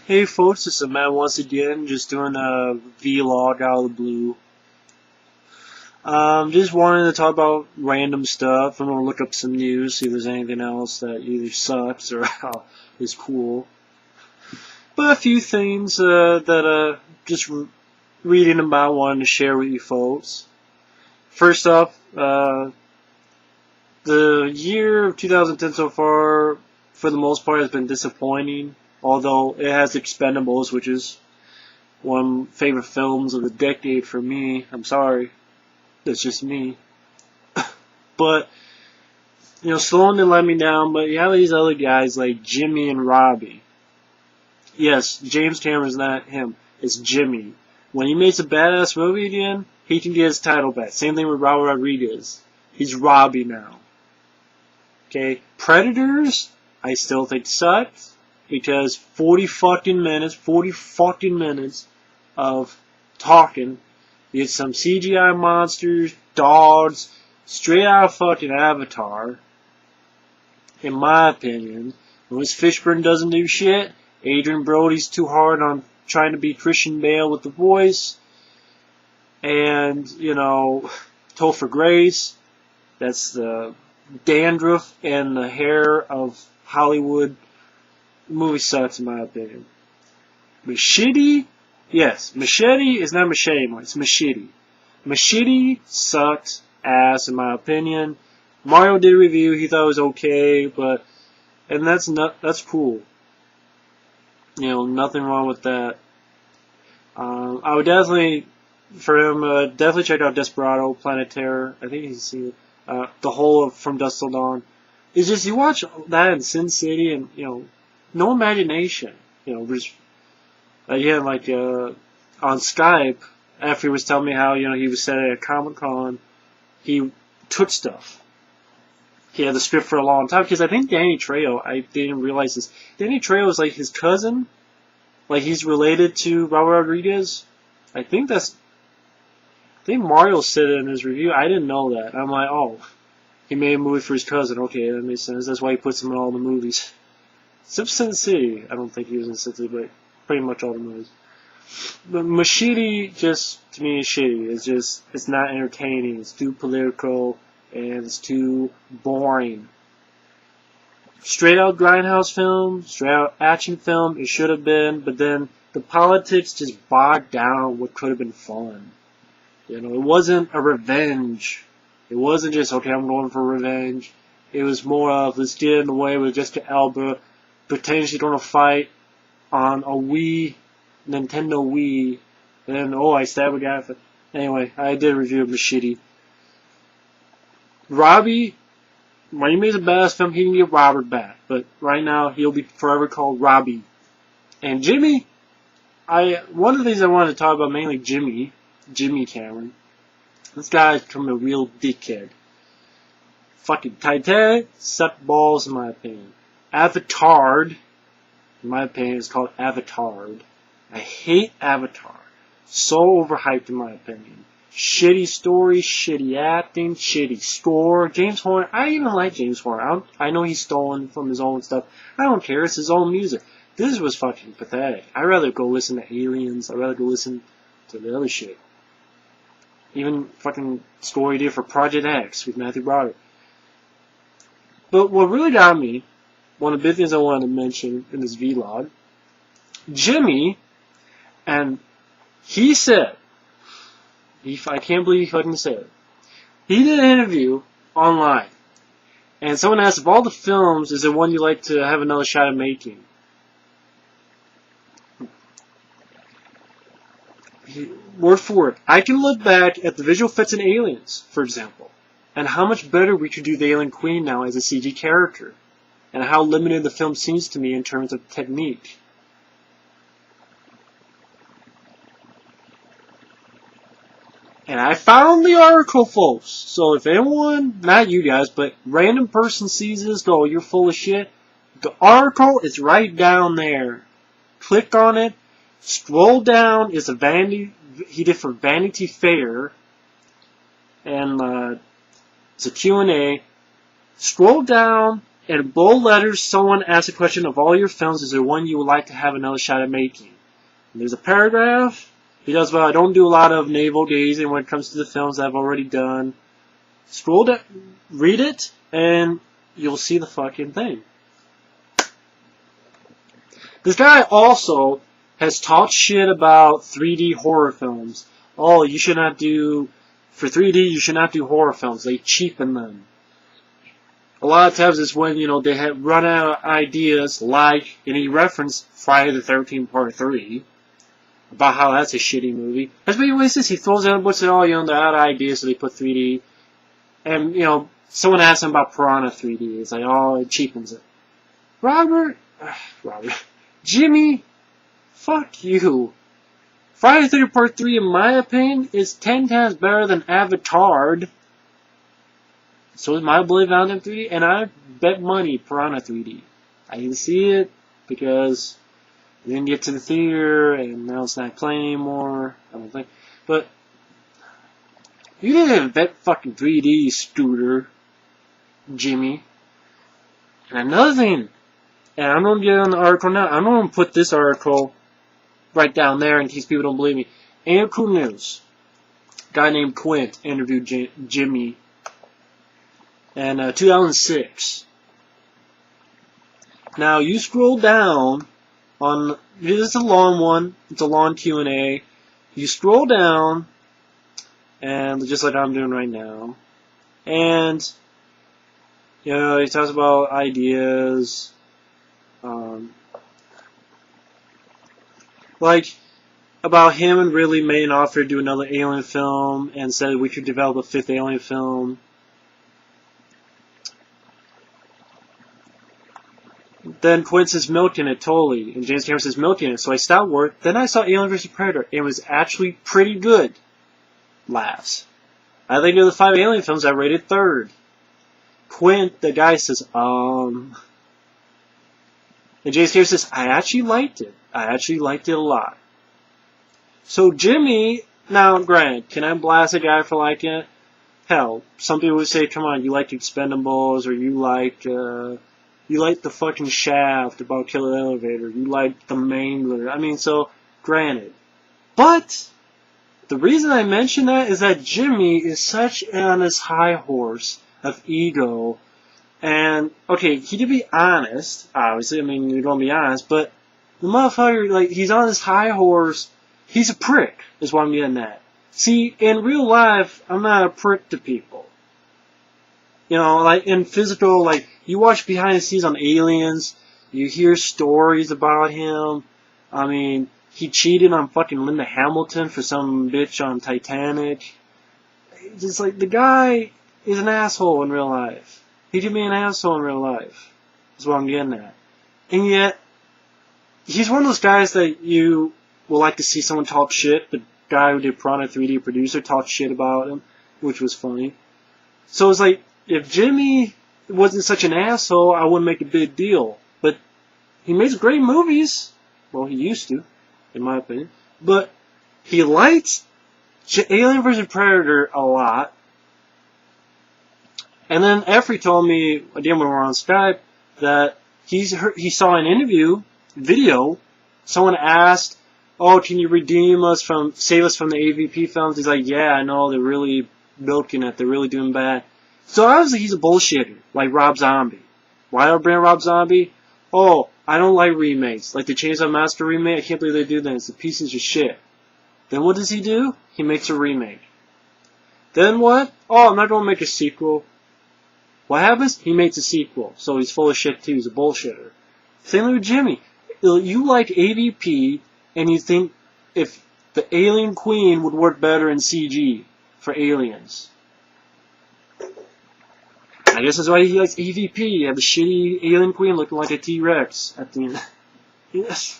Hey folks, this is Matt once again, just doing a vlog out of the blue. Just wanted to talk about random stuff. I'm gonna look up some news, see if there's anything else that either sucks or is cool. But a few things that just reading about, wanted to share with you folks. First up, the year of 2010 so far, for the most part, has been disappointing. Although it has Expendables, which is one of my favorite films of the decade for me. I'm sorry. That's just me. But, Stallone didn't let me down, but you have these other guys like Jimmy and Robbie. Yes, James Cameron's not him. It's Jimmy. When he makes a badass movie again, he can get his title back. Same thing with Robbie Rodriguez. He's Robbie now. Okay? Predators, I still think sucks. Because 40 fucking minutes of talking. You get some CGI monsters, dogs, straight out of fucking Avatar. In my opinion. Louis Fishburne doesn't do shit. Adrian Brody's too hard on trying to be Christian Bale with the voice. And, Topher Grace. That's the dandruff and the hair of Hollywood. The movie sucks in my opinion. Machete? Yes, Machete is not Machete anymore, it's Machete. Machete sucks ass in my opinion. Mario did a review, he thought it was okay, and that's cool. Nothing wrong with that. I would definitely, for him, definitely check out Desperado, Planet Terror. I think you can see it. The whole of From Dusk Till Dawn. It's just, you watch that in Sin City and, no imagination, just, again, like, on Skype, after he was telling me how, he was set at a Comic-Con, he took stuff. He had the script for a long time, because I think Danny Trejo, I didn't realize this, Danny Trejo is like his cousin, like he's related to Robbie Rodriguez. I think Mario said it in his review, I didn't know that. I'm like, oh, he made a movie for his cousin, okay, that makes sense, that's why he puts him in all the movies. Except Sin City. I don't think he was in Sin City, but pretty much all the movies. But Machete, just, to me, is shitty. It's not entertaining. It's too political, and it's too boring. Straight out grindhouse film, straight out action film, it should have been, but then the politics just bogged down what could have been fun. It wasn't a revenge. It wasn't just, okay, I'm going for revenge. It was more of, let's get in the way with Jessica Alba, pretend she's gonna fight on a Nintendo Wii, and then, I stab a guy. Anyway, I did a review of Machete. Robbie, when he makes a badass film, he can get Robert back, but right now, he'll be forever called Robbie. And Jimmy, one of the things I wanted to talk about, mainly Jimmy Cameron, this guy's become a real dickhead. Fucking Titanic sucked balls in my opinion. Avatar, in my opinion, is called Avatar. I hate Avatar. So overhyped in my opinion. Shitty story, shitty acting, shitty score. James Horner, I even like James Horner. I know he's stolen from his own stuff. I don't care, it's his own music. This was fucking pathetic. I'd rather go listen to Aliens. I'd rather go listen to the other shit. Even fucking score he did for Project X with Matthew Broderick. But what really got me, one of the big things I wanted to mention in this vlog, Jimmy, and he said, I can't believe he fucking said it, he did an interview online, and someone asked, of all the films, is there one you like to have another shot at making? Word for word, I can look back at the visual effects in Aliens, for example, and how much better we could do the Alien Queen now as a CG character, and how limited the film seems to me in terms of technique. And I found the article, folks, so if anyone, not you guys, but random person sees this, go, you're full of shit, the article is right down there. Click on it, scroll down, it's a Vanity, he did for Vanity Fair, and it's a Q&A. Scroll down, In bold letters, someone asks a question of all your films, is there one you would like to have another shot at making? And there's a paragraph. He does, well, I don't do a lot of navel gazing when it comes to the films I've already done. Scroll down, read it, and you'll see the fucking thing. This guy also has talked shit about 3D horror films. Oh, you should not do, for 3D, you should not do horror films. They cheapen them. A lot of times it's when, they have run out of ideas, like, and he referenced Friday the 13th Part 3, about how that's a shitty movie. That's what he always says. He throws out a bunch of, they're out of ideas, so they put 3D. And, someone asked him about Piranha 3D. It's like, oh, it cheapens it. Robert, Jimmy, fuck you. Friday the 13th Part 3, in my opinion, is 10 times better than Avatar. So is My Bloody Valentine 3D, and I bet money Piranha 3D. I didn't see it because I didn't get to the theater, and now it's not playing anymore. I don't think. But you didn't invent fucking 3D, Scooter, Jimmy. And another thing, and I'm gonna get on the article now. I'm gonna put this article right down there in case people don't believe me. Cool News. A guy named Quint interviewed Jimmy. And 2006. Now you scroll down on, this is a long one, it's a long Q&A. You scroll down, and just like I'm doing right now, and he talks about ideas, like about him and Ridley made an offer to do another Alien film, and said we could develop a 5th Alien film. Then Quint says milking it totally, and James Cameron says milking it. So I stopped work. Then I saw Alien vs. Predator. It was actually pretty good. Laughs. I think of the 5 Alien films, I rated 3rd. Quint, the guy, says, And James Cameron says, I actually liked it. I actually liked it a lot. So Jimmy, now granted, can I blast a guy for liking it? Hell, some people would say, come on, you like Expendables, or you like the fucking Shaft about Killer Elevator. You like the Mangler. I mean, so, granted. But, the reason I mention that is that Jimmy is such on his high horse of ego. And, okay, he to be honest, obviously, I mean, you're gonna be honest, but the motherfucker, like, he's on his high horse. He's a prick, is what I'm getting at. See, in real life, I'm not a prick to people. Like, in physical, like, you watch behind the scenes on Aliens, you hear stories about him. I mean, he cheated on fucking Linda Hamilton for some bitch on Titanic. Just like, the guy is an asshole in real life. He can be an asshole in real life. That's what I'm getting at. And yet, he's one of those guys that you will like to see someone talk shit. The guy who did Piranha 3D, producer, talked shit about him, which was funny. So it's like, if Jimmy wasn't such an asshole, I wouldn't make a big deal. But he makes great movies. Well, he used to, in my opinion. But he likes Alien vs. Predator a lot. And then Effrey told me, again when we were on Skype, that he saw an interview, video, someone asked, oh, can you save us from the AVP films? He's like, yeah, I know, they're really milking it, they're really doing bad. So obviously he's a bullshitter, like Rob Zombie. Why do I bring Rob Zombie? Oh, I don't like remakes. Like the Chainsaw Massacre remake, I can't believe they do that. It's a piece of shit. Then what does he do? He makes a remake. Then what? Oh, I'm not going to make a sequel. What happens? He makes a sequel. So he's full of shit too. He's a bullshitter. Same with Jimmy. You like AVP, and you think if the Alien Queen would work better in CG for aliens. I guess that's why he likes AVP. You have a shitty Alien Queen looking like a T-Rex at the end. Yes.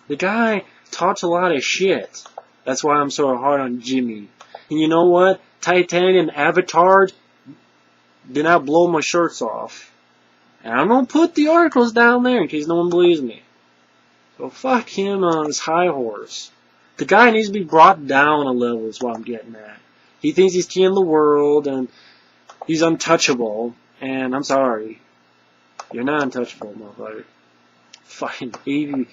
The guy talks a lot of shit. That's why I'm so hard on Jimmy. And you know what? Titanic and Avatar did not blow my shirts off. And I'm going to put the articles down there in case no one believes me. So fuck him on his high horse. The guy needs to be brought down a level is what I'm getting at. He thinks he's king of the world and he's untouchable. And I'm sorry. You're not untouchable, motherfucker. Fucking AV.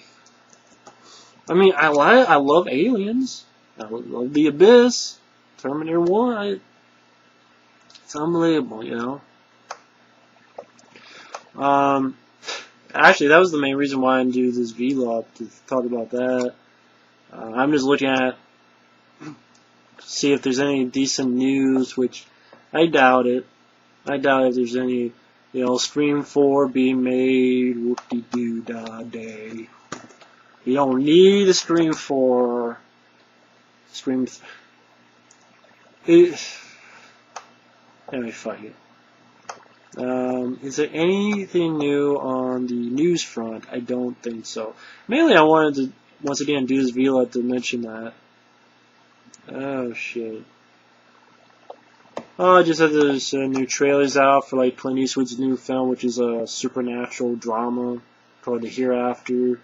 I mean, I love Aliens. I love The Abyss. Terminator 1. It's unbelievable, you know. Actually, that was the main reason why I didn't do this vlog, to talk about that. I'm just looking at, see if there's any decent news, which I doubt it. I doubt if there's any, you know, Scream 4 being made, whoop-de-doo-da day. You don't need a Scream 4. Scream... Anyway, fuck it. Is there anything new on the news front? I don't think so. Mainly I wanted to, once again, do this vlog to mention that. Oh, shit. Oh, I just had this new trailers out for, like, Clint Eastwood's new film, which is a supernatural drama called The Hereafter.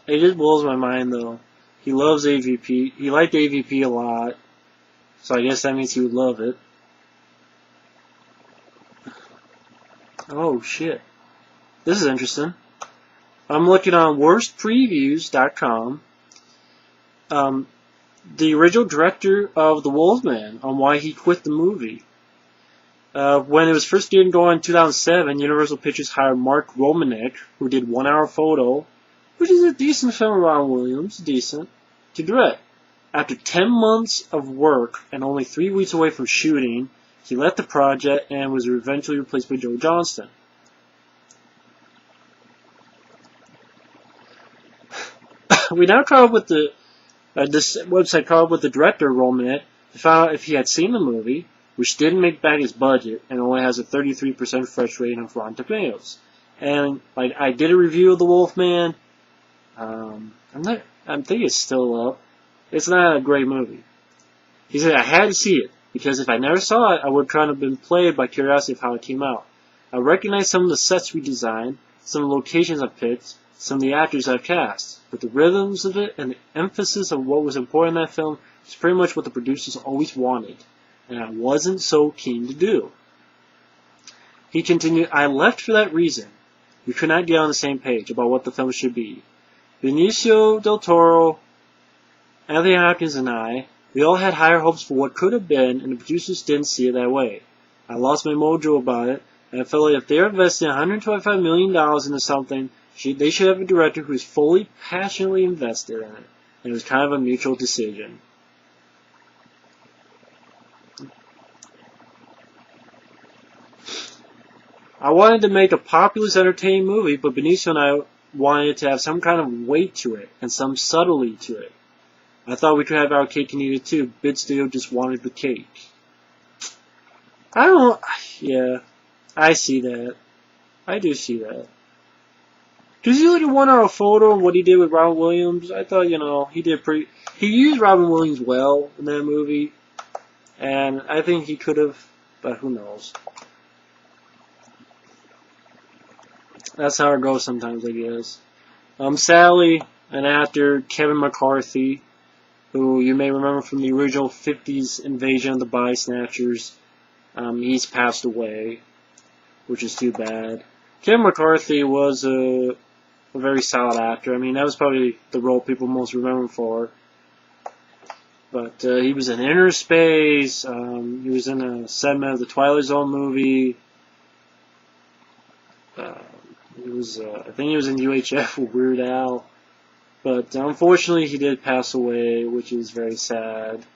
It just blows my mind, though. He loves AVP. He liked AVP a lot. So I guess that means he would love it. Oh, shit. This is interesting. I'm looking on worstpreviews.com. The original director of The Wolfman, on why he quit the movie. When it was first getting going in 2007, Universal Pictures hired Mark Romanek, who did 1 Hour Photo, which is a decent film around Williams, decent, to direct. After 10 months of work and only 3 weeks away from shooting, he left the project and was eventually replaced by Joe Johnston. We now caught up with this website caught up with the director, Romanek, to find out if he had seen the movie, which didn't make back his budget and only has a 33% fresh rating on Rotten Tomatoes. And like I did a review of The Wolfman. I think it's still up. It's not a great movie. He said I had to see it because if I never saw it, I would kind of been played by curiosity of how it came out. I recognized some of the sets we designed, some of the locations I picked, some of the actors I've cast, but the rhythms of it and the emphasis of what was important in that film is pretty much what the producers always wanted, and I wasn't so keen to do. He continued, I left for that reason. We could not get on the same page about what the film should be. Benicio del Toro, Anthony Hopkins, and we all had higher hopes for what could have been, and the producers didn't see it that way. I lost my mojo about it, and I felt like if they're investing $125 million into something, they should have a director who is fully, passionately invested in it. And it was kind of a mutual decision. I wanted to make a populist, entertaining movie, but Benicio and I wanted it to have some kind of weight to it, and some subtlety to it. I thought we could have our cake and eat it too. Bid Studio just wanted the cake. Yeah, I see that. I do see that. Because you look at 1 Hour Photo and what he did with Robin Williams, I thought, you know, he used Robin Williams well in that movie, and I think he could have, but who knows. That's how it goes sometimes, I guess. Sadly, an actor, Kevin McCarthy, who you may remember from the original 50s Invasion of the Body Snatchers, he's passed away, which is too bad. Kevin McCarthy was a very solid actor. I mean, that was probably the role people most remember him for. But he was in Inner Space. He was in a segment of the Twilight Zone movie. I think he was in UHF with Weird Al. But unfortunately, he did pass away, which is very sad.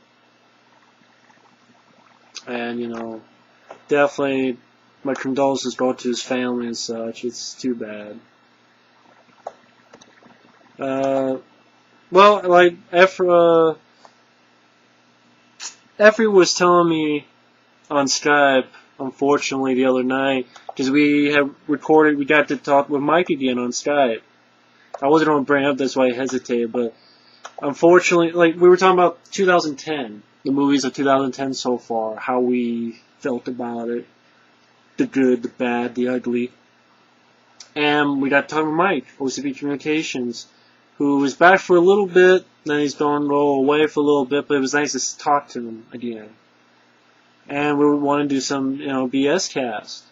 And, you know, definitely my condolences go to his family and such. It's too bad. Well, like, Effie was telling me on Skype, unfortunately, the other night, because we got to talk with Mike again on Skype. I wasn't going to bring it up, that's why I hesitated, but unfortunately, like, we were talking about 2010, the movies of 2010 so far, how we felt about it, the good, the bad, the ugly. And we got to talk with Mike, OCP Communications, who was back for a little bit, then he's going to go away for a little bit, but it was nice to talk to him again. and we want to do some, BS cast.